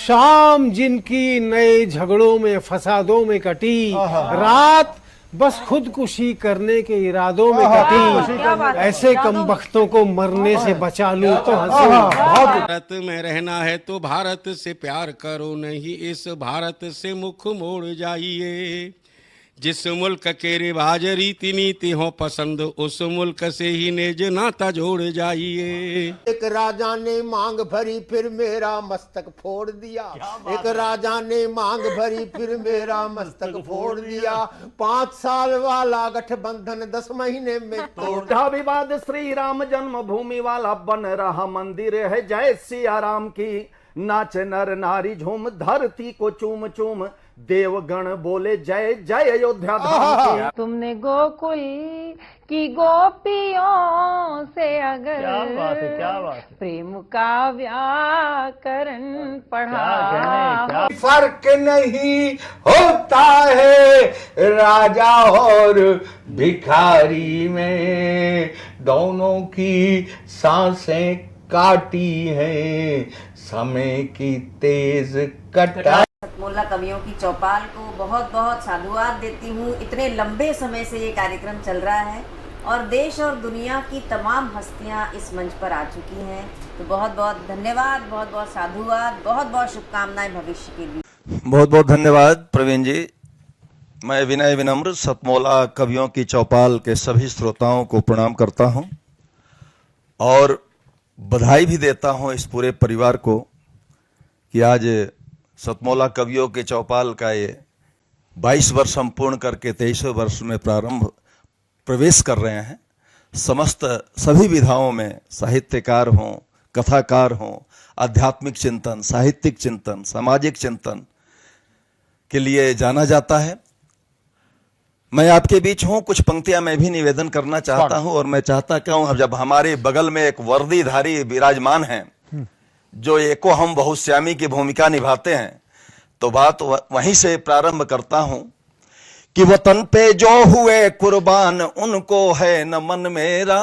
शाम जिनकी नए झगड़ों में फसादों में कटी, रात बस खुदकुशी करने के इरादों में कटी, ऐसे कमबख्तों को मरने से बचा लूं तो हंसी। भारत में रहना है तो भारत से प्यार करो, नहीं इस भारत से मुख मोड़ जाइए। जिस मुल्क के रिवाज रीति नीति हो पसंद, उस मुल्क से ही नेज नाता जोड़ जाइए। एक राजा ने मांग भरी फिर मेरा मस्तक फोड़ दिया, एक राजा ने मांग भरी फिर मेरा मस्तक फोड़ दिया। 5 साल वाला गठबंधन 10 महीने में तोड़। विवाद श्री राम जन्मभूमि वाला बन रहा मंदिर है, जय सिया राम की नाच नर नारी झूम, धरती को चूम चूम देवगण बोले जय जय अयोध्या धाम की। तुमने गोकुल की गोपियों से अगर क्या बात है। प्रेम का व्याकरण पढ़ा, फर्क नहीं होता है राजा और भिखारी में, दोनों की सांसें काटी हैं समय की तेज कटा। सतमोला कवियों की चौपाल को बहुत बहुत साधुवाद देती हूँ। इतने लंबे समय से ये कार्यक्रम चल रहा है और देश और दुनिया की तमाम हस्तियाँ इस मंच पर आ चुकी हैं, तो बहुत बहुत धन्यवाद, बहुत बहुत साधुवाद, बहुत बहुत शुभकामनाएं भविष्य के लिए। बहुत बहुत धन्यवाद प्रवीण जी। मैं विनय विनम्र सतमोला कवियों की चौपाल के सभी श्रोताओं को प्रणाम करता हूँ और बधाई भी देता हूँ इस पूरे परिवार को कि आज सतमोला कवियों के चौपाल का ये 22 वर्ष हम पूर्ण करके 23वें वर्ष में प्रवेश कर रहे हैं। समस्त सभी विधाओं में साहित्यकार हों, कथाकार हों, आध्यात्मिक चिंतन, साहित्यिक चिंतन, सामाजिक चिंतन के लिए जाना जाता है। मैं आपके बीच हूं, कुछ पंक्तियां मैं भी निवेदन करना चाहता हूं और मैं चाहता क्या हूं, जब हमारे बगल में एक वर्दीधारी विराजमान हैं जो एको हम बहुश्यामी की भूमिका निभाते हैं, तो बात वहीं से प्रारंभ करता हूं कि वतन पे जो हुए कुर्बान उनको है नमन मेरा,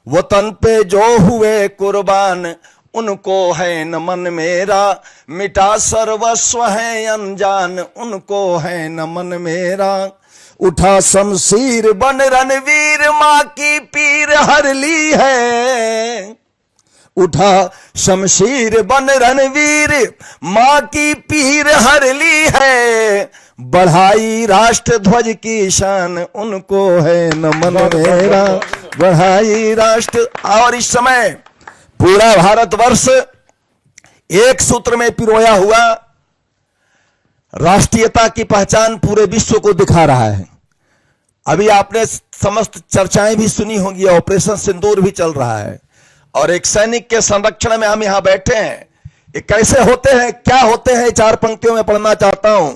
वतन पे जो हुए कुर्बान उनको है नमन मेरा, मिटा सर्वस्व है अनजान उनको है नमन मेरा। उठा शमशीर बन रणवीर माँ की पीर हर ली है, उठा शमशीर बन रणवीर माँ की पीर हर ली है, बढ़ाई राष्ट्र ध्वज की शान उनको है नमन मेरा, बढ़ाई राष्ट्र। और इस समय पूरा भारतवर्ष एक सूत्र में पिरोया हुआ राष्ट्रीयता की पहचान पूरे विश्व को दिखा रहा है। अभी आपने समस्त चर्चाएं भी सुनी होंगी, ऑपरेशन सिंदूर भी चल रहा है और एक सैनिक के संरक्षण में हम यहां बैठे हैं। ये कैसे होते हैं, क्या होते हैं, 4 पंक्तियों में पढ़ना चाहता हूं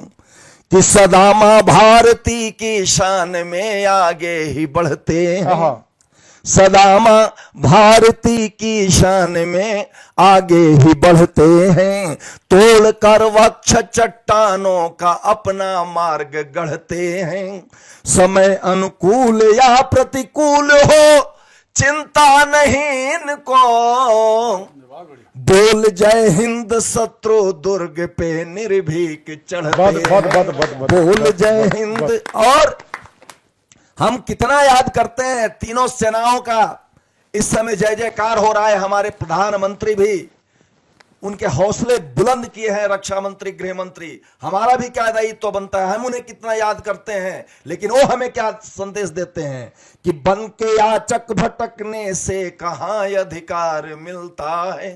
कि सदा मां भारती की शान में आगे ही बढ़ते हैं, सदा मां भारती की शान में आगे ही बढ़ते हैं, तोड़ कर वक्ष चट्टानों का अपना मार्ग गढ़ते हैं, समय अनुकूल या प्रतिकूल हो चिंता नहीं इनको, बोल जय हिंद शत्रु दुर्ग पे निर्भीक चढ़ते, बोल जय हिंद। और हम कितना याद करते हैं तीनों सेनाओं का, इस समय जय जयकार हो रहा है। हमारे प्रधानमंत्री भी उनके हौसले बुलंद किए हैं, रक्षा मंत्री, गृह मंत्री। हमारा भी क्या दायित्व बनता है, हम उन्हें कितना याद करते हैं, लेकिन वो हमें क्या संदेश देते हैं कि बन के याचक भटकने से कहां अधिकार मिलता है,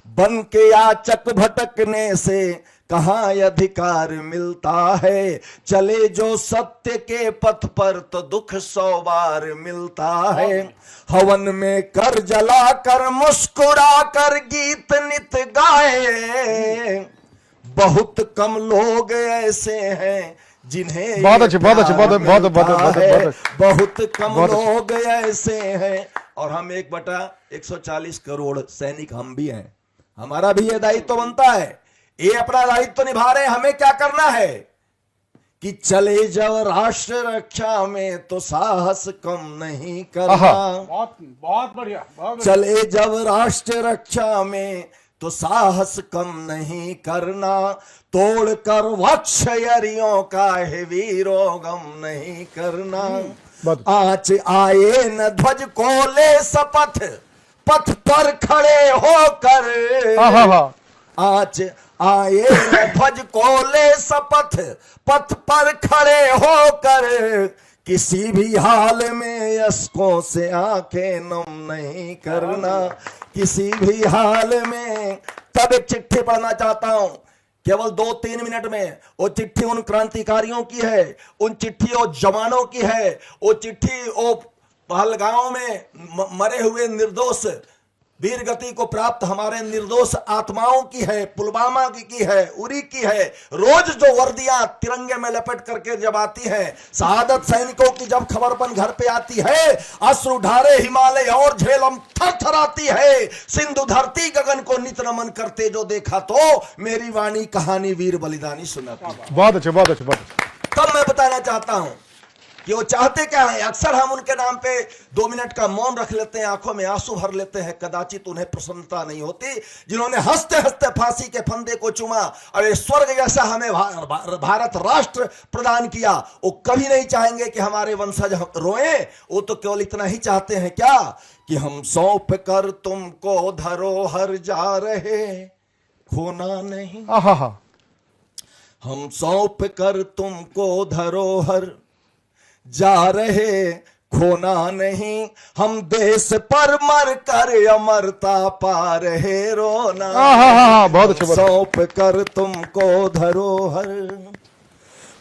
बन के याचक भटकने से कहां अधिकार मिलता है, चले जो सत्य के पथ पर तो दुख 100 बार मिलता है, हवन में कर जला कर मुस्कुरा कर गीत नित गाए, बहुत कम लोग ऐसे हैं जिन्हें बहुत कम लोग ऐसे हैं। और हम 1/140 करोड़ सैनिक हम भी हैं, हमारा भी ये दायित्व बनता है, ये अपना दायित्व निभा रहे हैं। हमें क्या करना है कि चले जब राष्ट्र रक्षा में तो साहस कम नहीं करना, बहुत बढ़िया, चले जब राष्ट्र रक्षा में तो साहस कम नहीं करना, तोड़कर वक्षयरियों का है वीरों गम नहीं करना। आँच आए न ध्वज को ले शपथ, पथ पर खड़े होकर। आँच आए न ध्वज को ले शपथ, पथ पर खड़े होकर। किसी भी हाल में यशकों से आंखें नम नहीं करना, किसी भी हाल में। तब एक चिट्ठी पढ़ना चाहता हूं केवल 2-3 मिनट में। वो चिट्ठी उन क्रांतिकारियों की है, उन चिट्ठी वो जवानों की है, वो चिट्ठी वो पहलगांव में मरे हुए निर्दोष वीर गति को प्राप्त हमारे निर्दोष आत्माओं की है, पुलवामा की है, उरी की है। रोज जो वर्दियां तिरंगे में लपेट करके जब आती है, शहादत सैनिकों की जब खबरपन घर पे आती है, अश्रु ढारे हिमालय और झेलम थरथराती है। सिंधु धरती गगन को नित नमन करते जो देखा, तो मेरी वाणी कहानी वीर बलिदानी सुनाती। बहुत अच्छे, बहुत अच्छे, बहुत अच्छे। तब मैं बताना चाहता हूं कि वो चाहते क्या है। अक्सर हम उनके नाम पे 2 मिनट का मौन रख लेते हैं, आंखों में आंसू भर लेते हैं, कदाचित उन्हें प्रसन्नता नहीं होती। जिन्होंने हंसते हंसते फांसी के फंदे को चुमा और ये स्वर्ग जैसा हमें भारत राष्ट्र प्रदान किया, वो कभी नहीं चाहेंगे कि हमारे वंशज रोए। वो तो केवल इतना ही चाहते हैं क्या कि हम सौंप कर तुमको धरोहर जा रहे, खोना नहीं। हम सौंप कर तुमको धरोहर जा रहे, खोना नहीं। हम देश पर मर कर अमरता पा रहे, रोना। बहुत अच्छे। सौंप कर तुमको धरोहर,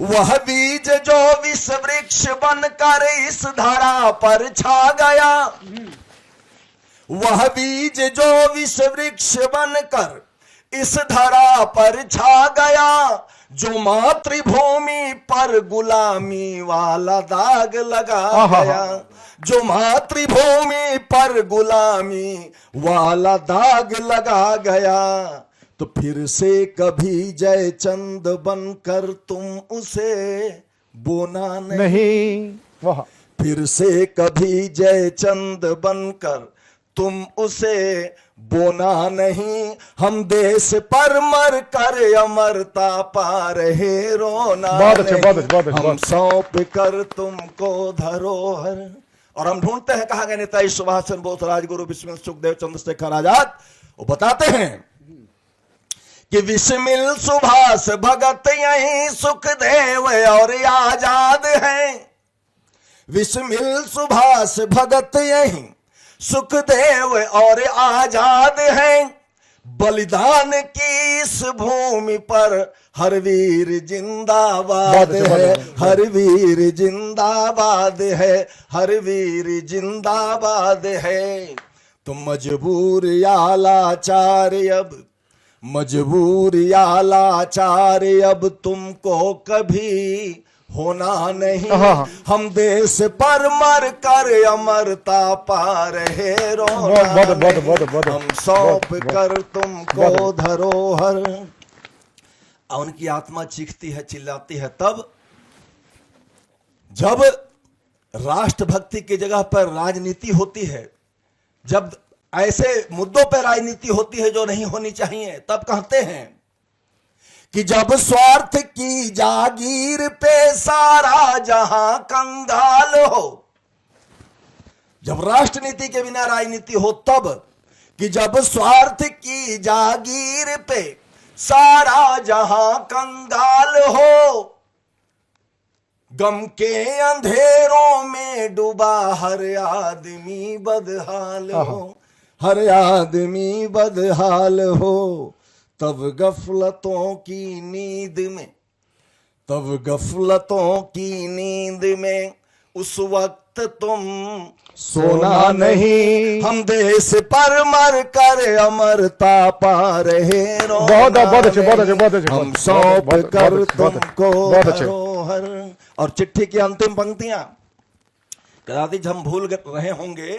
वह बीज जो विष वृक्ष बनकर इस धरा पर छा गया। वह बीज जो विष वृक्ष बनकर इस धरा पर छा गया, जो मातृभूमि पर गुलामी वाला दाग लगा गया। जो मातृभूमि पर गुलामी वाला दाग लगा गया, तो फिर से कभी जयचंद बनकर तुम उसे बोना नहीं। फिर से कभी जयचंद बनकर तुम उसे बोना नहीं। हम देश पर मर कर अमरता पा रहे, रोना। बहुत अच्छे, बहुत अच्छे, बहुत अच्छे। हम सौंप कर तुमको धरोहर। और हम ढूंढते हैं कहा गए नेताजी सुभाष चंद्र बोस, राजगुरु बिस्मिल सुखदेव चंद्रशेखर आजाद। वो बताते हैं कि बिस्मिल सुभाष भगत यहीं सुखदेव और आजाद हैं। बिस्मिल सुभाष भगत यहीं सुखदेव और आजाद हैं। बलिदान की इस भूमि पर हर वीर जिंदाबाद है, हर वीर जिंदाबाद है, हर वीर जिंदाबाद है। तो मजबूर या लाचार अब, मजबूर या लाचार अब तुमको कभी होना नहीं। हम देश पर मर कर अमरता पा रहे, रोना। हम सौंप कर तुमको धरोहर। उनकी आत्मा चीखती है, चिल्लाती है तब जब राष्ट्रभक्ति की जगह पर राजनीति होती है, जब ऐसे मुद्दों पर राजनीति होती है जो नहीं होनी चाहिए। तब कहते हैं कि जब स्वार्थ की जागीर पे सारा जहां कंगाल हो। जब राष्ट्रनीति के बिना राजनीति हो तब, कि जब स्वार्थ की जागीर पे सारा जहां कंगाल हो। गम के अंधेरों में डूबा हर आदमी बदहाल हो, हर आदमी बदहाल हो। तब गफलतों की नींद में, तब गफलतों की नींद में उस वक्त तुम सोना नहीं। हम देश पर मर कर अमरता पा रहे, बहुत अच्छे, बहुत अच्छे, बहुत अच्छे। हम सौंप कर तुमको धरोहर। और चिट्ठी की अंतिम पंक्तियां कदाचित हम भूल रहे होंगे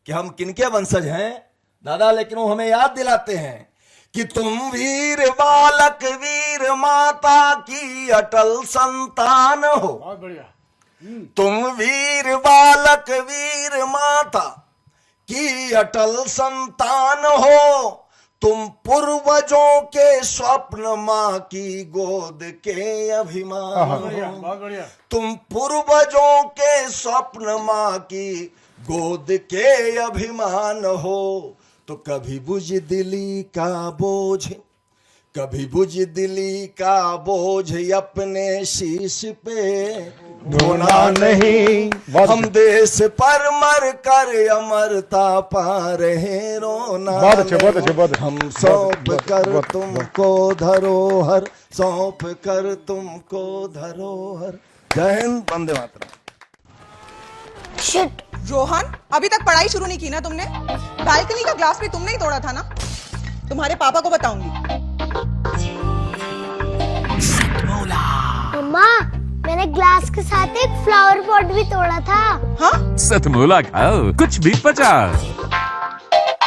कि हम किनके वंशज हैं दादा, लेकिन वो हमें याद दिलाते हैं कि तुम वीर बालक वीर माता की अटल संतान हो। बहुत बढ़िया। तुम वीर बालक वीर माता की अटल संतान हो। तुम पूर्वजों के स्वप्न माँ की गोद के अभिमान हो, तुम पूर्वजों के स्वप्न माँ की गोद के अभिमान हो, तो कभी बुज़दिली का बोझ, कभी बुज़दिली का बोझ अपने शीश पे ढोना नहीं। हम देश पर मर कर अमरता पा रहे रोना बहुत अच्छे, बहुत अच्छे, बहुत अच्छे। हम सौंप कर तुमको धरोहर, सौंप कर तुमको धरोहर। जय हिंद, वंदे मातरम। शिट रोहन, अभी तक पढ़ाई शुरू नहीं की ना तुमने? बालकनी का ग्लास भी तुमने ही तोड़ा था ना? तुम्हारे पापा को बताऊंगी। मम्मा, मैंने ग्लास के साथ एक फ्लावर पॉट भी तोड़ा था। हाँ? सतमोला खाओ, कुछ भी पचा।